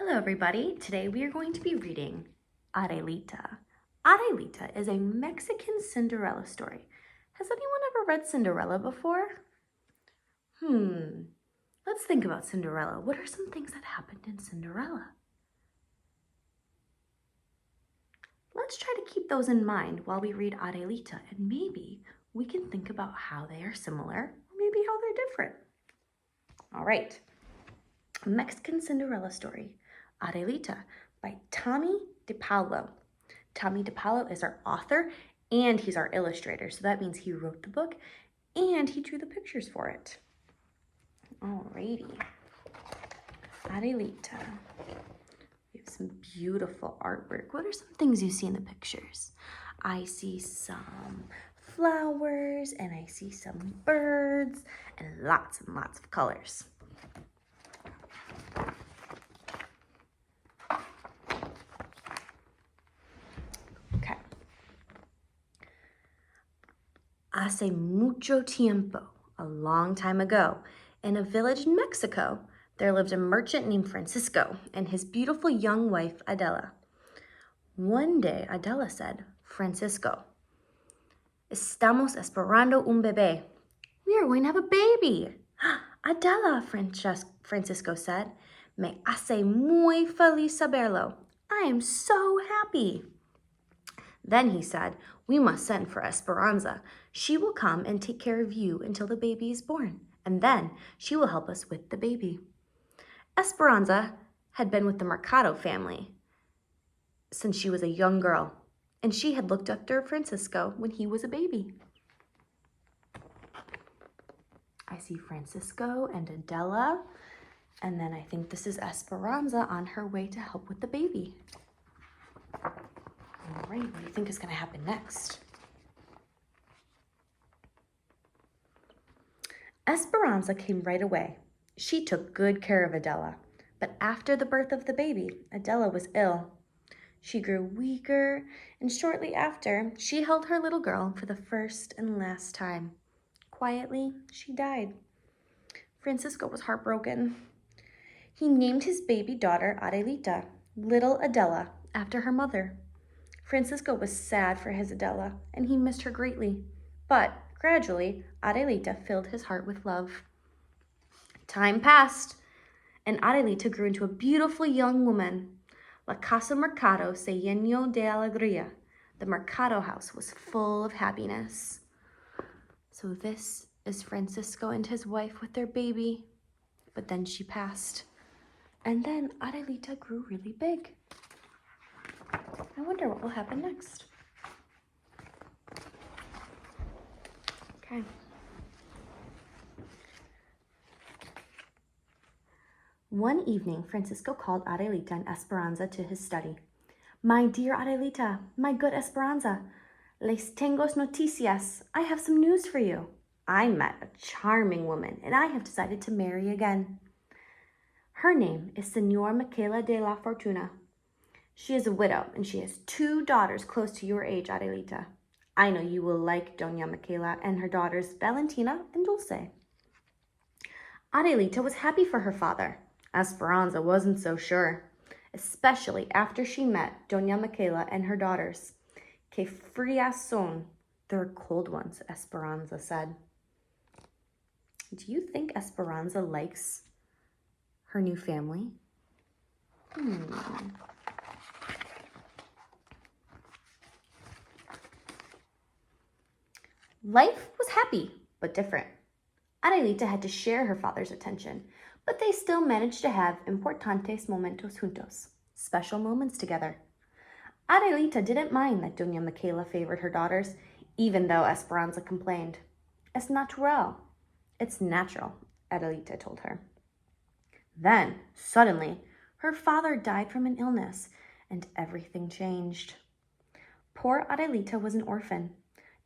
Hello everybody, today we are going to be reading Adelita. Adelita is a Mexican Cinderella story. Has anyone ever read Cinderella before? Let's think about Cinderella. What are some things that happened in Cinderella? Let's try to keep those in mind while we read Adelita, and maybe we can think about how they are similar, or maybe how they're different. All right, a Mexican Cinderella story. Adelita by Tommy DePaulo. Tommy DePaulo is our author and he's our illustrator. So that means he wrote the book and he drew the pictures for it. Alrighty. Adelita. We have some beautiful artwork. What are some things you see in the pictures? I see some flowers and I see some birds and lots of colors. Hace mucho tiempo, a long time ago, in a village in Mexico, there lived a merchant named Francisco and his beautiful young wife, Adela. One day, Adela said, Francisco, estamos esperando un bebé. We are going to have a baby. Adela, Francisco said, me hace muy feliz saberlo. I am so happy. Then he said, we must send for Esperanza. She will come and take care of you until the baby is born, and then she will help us with the baby. Esperanza had been with the Mercado family since she was a young girl, and she had looked after Francisco when he was a baby. I see Francisco and Adela, and then I think this is Esperanza on her way to help with the baby. All right, what do you think is going to happen next? Esperanza came right away. She took good care of Adela, but after the birth of the baby, Adela was ill. She grew weaker, and shortly after, she held her little girl for the first and last time. Quietly, she died. Francisco was heartbroken. He named his baby daughter Adelita, little Adela, after her mother. Francisco was sad for his Adela, and he missed her greatly. But gradually, Adelita filled his heart with love. Time passed, and Adelita grew into a beautiful young woman. La casa mercado se llenó de alegría. The Mercado house was full of happiness. So this is Francisco and his wife with their baby. But then she passed. And then Adelita grew really big. I wonder what will happen next. Okay. One evening, Francisco called Adelita and Esperanza to his study. My dear Adelita, my good Esperanza, les tengo noticias. I have some news for you. I met a charming woman, and I have decided to marry again. Her name is Señora Michaela de la Fortuna. She is a widow, and she has 2 daughters close to your age, Adelita. I know you will like Doña Michaela and her daughters, Valentina and Dulce. Adelita was happy for her father. Esperanza wasn't so sure, especially after she met Doña Michaela and her daughters. Que frías son. They're cold ones, Esperanza said. Do you think Esperanza likes her new family? Life was happy, but different. Adelita had to share her father's attention, but they still managed to have importantes momentos juntos, special moments together. Adelita didn't mind that Doña Michaela favored her daughters, even though Esperanza complained. Es natural. It's natural, Adelita told her. Then, suddenly, her father died from an illness, and everything changed. Poor Adelita was an orphan.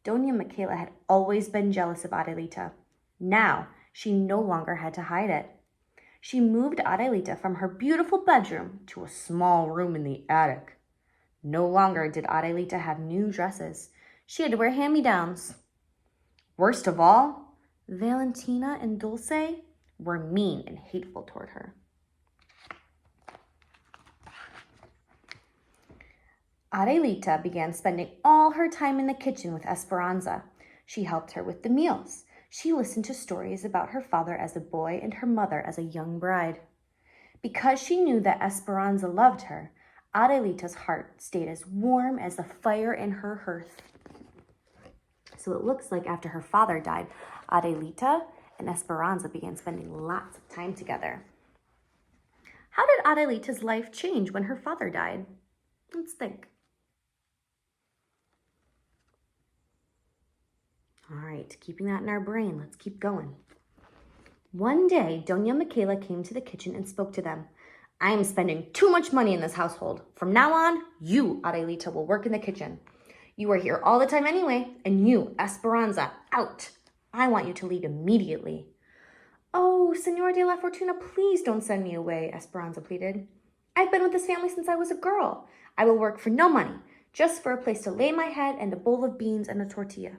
Doña Michaela had always been jealous of Adelita. Now, she no longer had to hide it. She moved Adelita from her beautiful bedroom to a small room in the attic. No longer did Adelita have new dresses. She had to wear hand-me-downs. Worst of all, Valentina and Dulce were mean and hateful toward her. Adelita began spending all her time in the kitchen with Esperanza. She helped her with the meals. She listened to stories about her father as a boy and her mother as a young bride. Because she knew that Esperanza loved her, Adelita's heart stayed as warm as the fire in her hearth. So it looks like after her father died, Adelita and Esperanza began spending lots of time together. How did Adelita's life change when her father died? Let's think. All right, keeping that in our brain, let's keep going. One day, Doña Michaela came to the kitchen and spoke to them. I am spending too much money in this household. From now on, you, Adelita, will work in the kitchen. You are here all the time anyway, and you, Esperanza, out. I want you to leave immediately. Oh, Senora de la Fortuna, please don't send me away, Esperanza pleaded. I've been with this family since I was a girl. I will work for no money, just for a place to lay my head and a bowl of beans and a tortilla.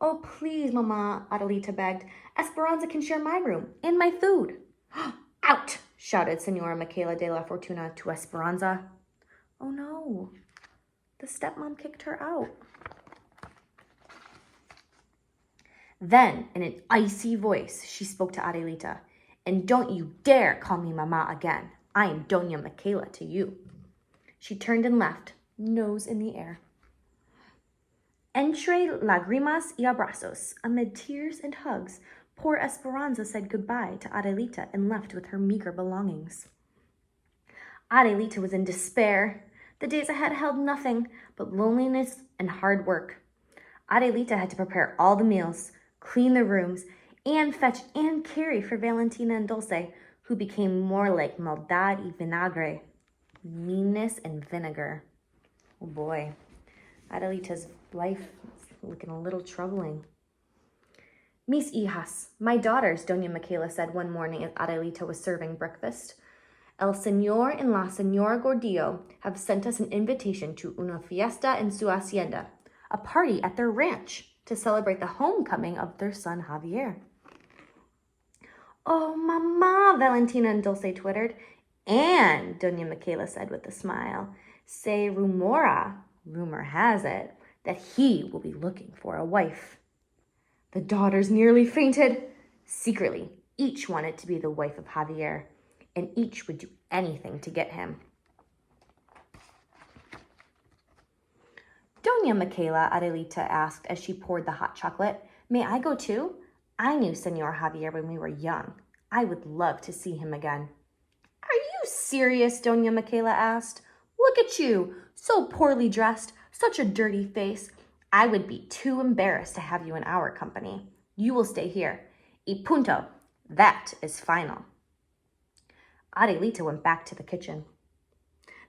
Oh, please, Mama, Adelita begged. Esperanza can share my room and my food. Out, shouted Senora Michaela de la Fortuna to Esperanza. Oh, no. The stepmom kicked her out. Then, in an icy voice, she spoke to Adelita. And don't you dare call me Mama again. I am Doña Michaela to you. She turned and left, nose in the air. Entre lágrimas y abrazos, amid tears and hugs, poor Esperanza said goodbye to Adelita and left with her meager belongings. Adelita was in despair. The days ahead held nothing but loneliness and hard work. Adelita had to prepare all the meals, clean the rooms, and fetch and carry for Valentina and Dulce, who became more like maldad y vinagre, meanness and vinegar. Oh boy, Adelita's life is looking a little troubling. Mis hijas, my daughters, Doña Michaela said one morning as Adelita was serving breakfast. El Señor and la Señora Gordillo have sent us an invitation to una fiesta en su hacienda, a party at their ranch, to celebrate the homecoming of their son Javier. Oh, Mama, Valentina and Dulce twittered. And, Doña Michaela said with a smile, se rumora, rumor has it, that he will be looking for a wife. The daughters nearly fainted. Secretly, each wanted to be the wife of Javier, and each would do anything to get him. Doña Michaela, Adelita asked as she poured the hot chocolate, may I go too? I knew Senor Javier when we were young. I would love to see him again. Are you serious? Doña Michaela asked. Look at you, so poorly dressed, such a dirty face. I would be too embarrassed to have you in our company. You will stay here. Y punto. That is final. Adelita went back to the kitchen.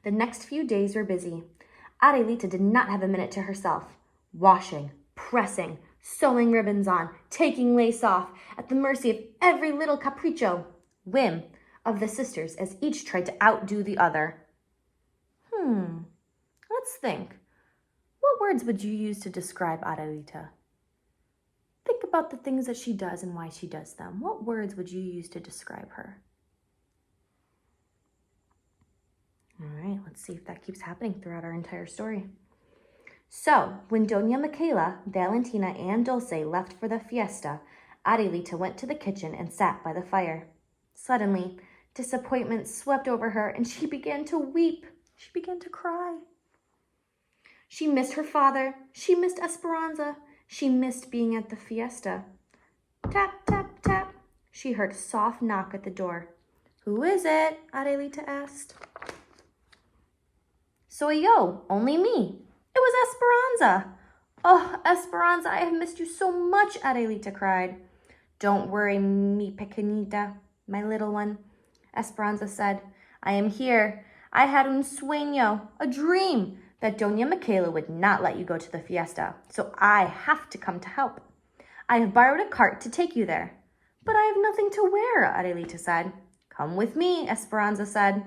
The next few days were busy. Adelita did not have a minute to herself. Washing, pressing, sewing ribbons on, taking lace off, at the mercy of every little capricho, whim of the sisters as each tried to outdo the other. Let's think. What words would you use to describe Adelita? Think about the things that she does and why she does them. What words would you use to describe her? All right, let's see if that keeps happening throughout our entire story. So, when Doña Michaela, Valentina, and Dulce left for the fiesta, Adelita went to the kitchen and sat by the fire. Suddenly, disappointment swept over her and she began to weep. She began to cry. She missed her father. She missed Esperanza. She missed being at the fiesta. Tap, tap, tap. She heard a soft knock at the door. Who is it? Adelita asked. Soy yo, only me. It was Esperanza. Oh, Esperanza, I have missed you so much, Adelita cried. Don't worry, mi pequeñita, my little one, Esperanza said. I am here. I had un sueño, a dream, that Doña Michaela would not let you go to the fiesta, so I have to come to help. I have borrowed a cart to take you there. But I have nothing to wear, Adelita said. Come with me, Esperanza said.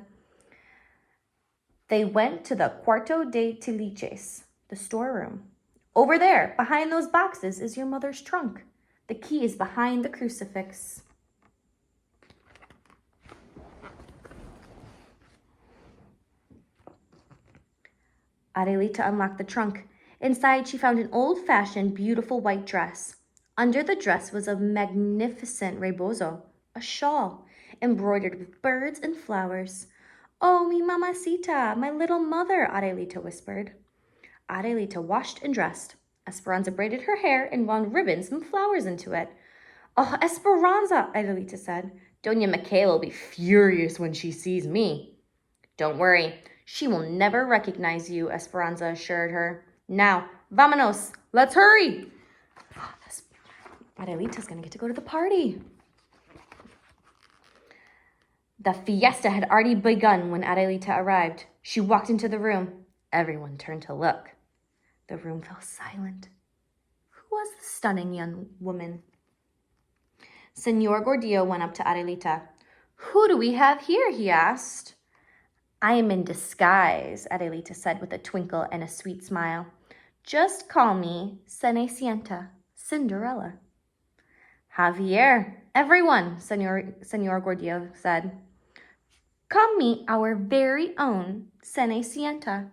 They went to the Cuarto de Tiliches, the storeroom. Over there, behind those boxes, is your mother's trunk. The key is behind the crucifix. Adelita unlocked the trunk. Inside, she found an old-fashioned, beautiful white dress. Under the dress was a magnificent rebozo, a shawl, embroidered with birds and flowers. "Oh, mi mamacita, my little mother," Adelita whispered. Adelita washed and dressed. Esperanza braided her hair and wound ribbons and flowers into it. "Oh, Esperanza," Adelita said. "Doña Michaela will be furious when she sees me." "Don't worry, she will never recognize you," Esperanza assured her. "Now, vámonos, let's hurry." Adelita's going to get to go to the party. The fiesta had already begun when Adelita arrived. She walked into the room. Everyone turned to look. The room fell silent. Who was the stunning young woman? Senor Gordillo went up to Adelita. "Who do we have here?" he asked. "I am in disguise," Adelita said with a twinkle and a sweet smile. "Just call me Cenicienta, Cinderella." "Javier, everyone," Senor Gordillo said. "Come meet our very own Cenicienta."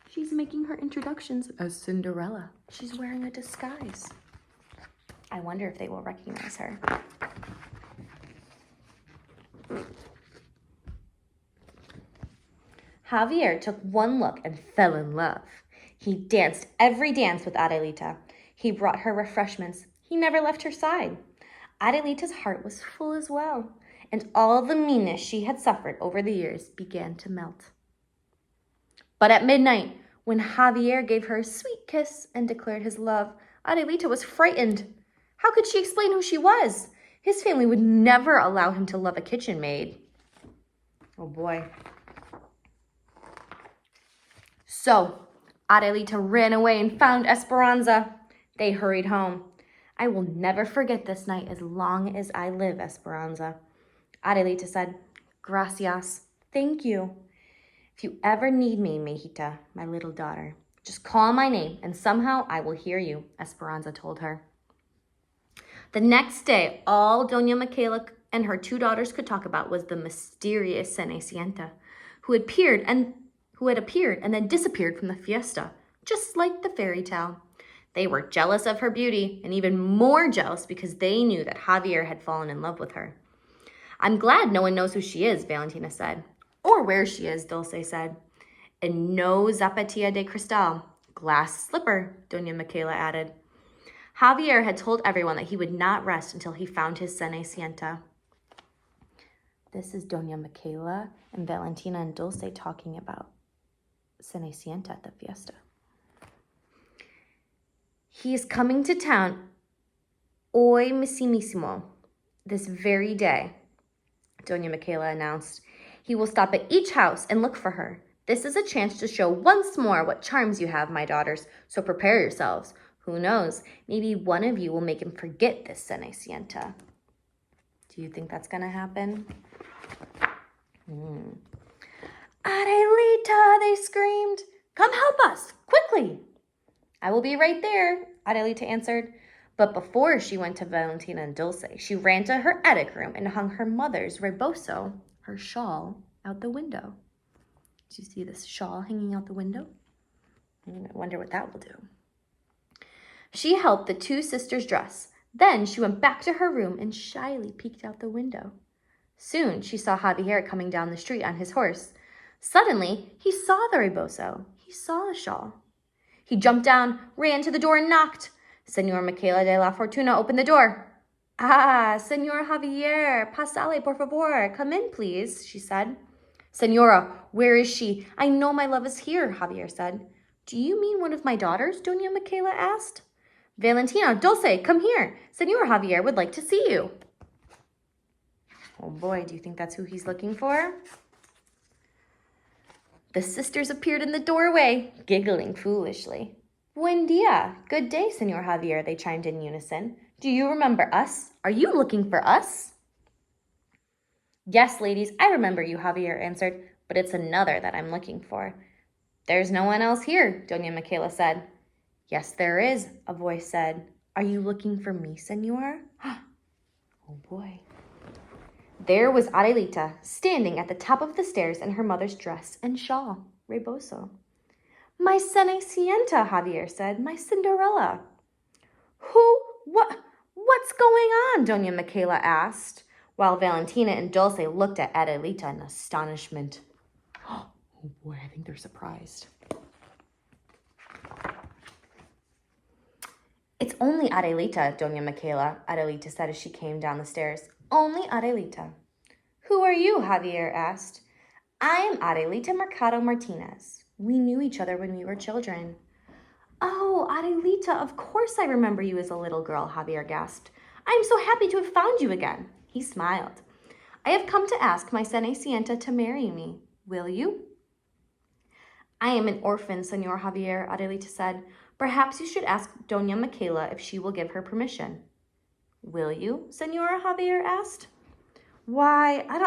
She's making her introductions as Cinderella. She's wearing a disguise. I wonder if they will recognize her. Javier took one look and fell in love. He danced every dance with Adelita. He brought her refreshments. He never left her side. Adelita's heart was full as well, and all the meanness she had suffered over the years began to melt. But at midnight, when Javier gave her a sweet kiss and declared his love, Adelita was frightened. How could she explain who she was? His family would never allow him to love a kitchen maid. Oh boy. So, Adelita ran away and found Esperanza. They hurried home. "I will never forget this night as long as I live, Esperanza." Adelita said, "Gracias, thank you. If you ever need me, Mejita, my little daughter, just call my name and somehow I will hear you," Esperanza told her. The next day, all Doña Michaela and her two daughters could talk about was the mysterious Cenicienta, who had appeared and then disappeared from the fiesta, just like the fairy tale. They were jealous of her beauty, and even more jealous because they knew that Javier had fallen in love with her. "I'm glad no one knows who she is," Valentina said. "Or where she is," Dulce said. "And no zapatilla de cristal, glass slipper," Doña Michaela added. Javier had told everyone that he would not rest until he found his Cenicienta. This is Doña Michaela and Valentina and Dulce talking about Cenicienta at the fiesta. "He is coming to town hoy mismísimo, this very day," Doña Michaela announced. "He will stop at each house and look for her. This is a chance to show once more what charms you have, my daughters, so prepare yourselves. Who knows, maybe one of you will make him forget this Cenicienta." Do you think that's going to happen? "Adelita," they screamed. "Come help us, quickly." "I will be right there," Adelita answered. But before she went to Valentina and Dulce, she ran to her attic room and hung her mother's rebozo, her shawl, out the window. Do you see this shawl hanging out the window? I wonder what that will do. She helped the two sisters dress. Then she went back to her room and shyly peeked out the window. Soon she saw Javier coming down the street on his horse. Suddenly, he saw the rebozo. He saw the shawl. He jumped down, ran to the door, and knocked. Senor Michaela de la Fortuna opened the door. "Ah, Senor Javier, pasale, por favor. Come in, please," she said. "Senora, where is she? I know my love is here," Javier said. "Do you mean one of my daughters?" Doña Michaela asked. "Valentina, Dulce, come here. Senor Javier would like to see you." Oh boy, do you think that's who he's looking for? The sisters appeared in the doorway, giggling foolishly. "Buen dia. Good day, Senor Javier," they chimed in unison. "Do you remember us? Are you looking for us?" "Yes, ladies, I remember you," Javier answered, "but it's another that I'm looking for." "There's no one else here," Doña Michaela said. "Yes, there is," a voice said. "Are you looking for me, senor?" Oh boy. There was Adelita, standing at the top of the stairs in her mother's dress and shawl, rebozo. My Cenicienta, Javier said. My Cinderella. What's going on? Doña Michaela asked, while Valentina and Dulce looked at Adelita in astonishment. Oh boy, I think they're surprised. It's only Adelita, Doña Michaela, Adelita said as she came down the stairs. Only Adelita. Who are you? Javier asked. I am Adelita Mercado Martinez. We knew each other when we were children. Oh, Adelita, of course I remember you as a little girl, Javier gasped. I am so happy to have found you again. He smiled. I have come to ask my Cenicienta to marry me. Will you? I am an orphan, Senor Javier, Adelita said. Perhaps you should ask Doña Michaela if she will give her permission. Will you? Senora Javier asked. Why, I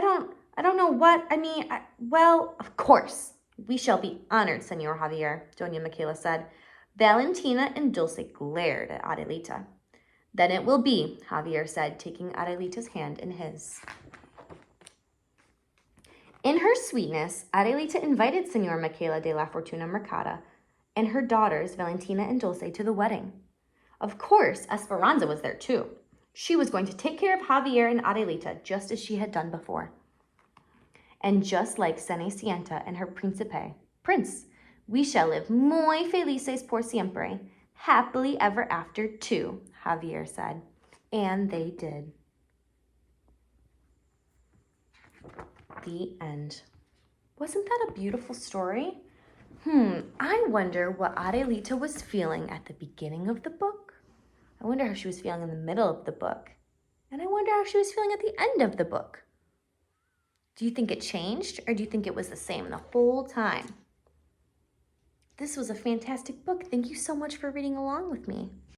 don't know what, well, of course. We shall be honored, Senor Javier, Doña Michaela said. Valentina and Dulce glared at Adelita. Then it will be, Javier said, taking Adelita's hand in his. In her sweetness, Adelita invited Senor Michaela de la Fortuna Mercada and her daughters, Valentina and Dulce, to the wedding. Of course, Esperanza was there too. She was going to take care of Javier and Adelita just as she had done before. And just like Cenicienta and her prince, we shall live muy felices por siempre, happily ever after too, Javier said. And they did. The end. Wasn't that a beautiful story? I wonder what Adelita was feeling at the beginning of the book. I wonder how she was feeling in the middle of the book. And I wonder how she was feeling at the end of the book. Do you think it changed, or do you think it was the same the whole time? This was a fantastic book. Thank you so much for reading along with me.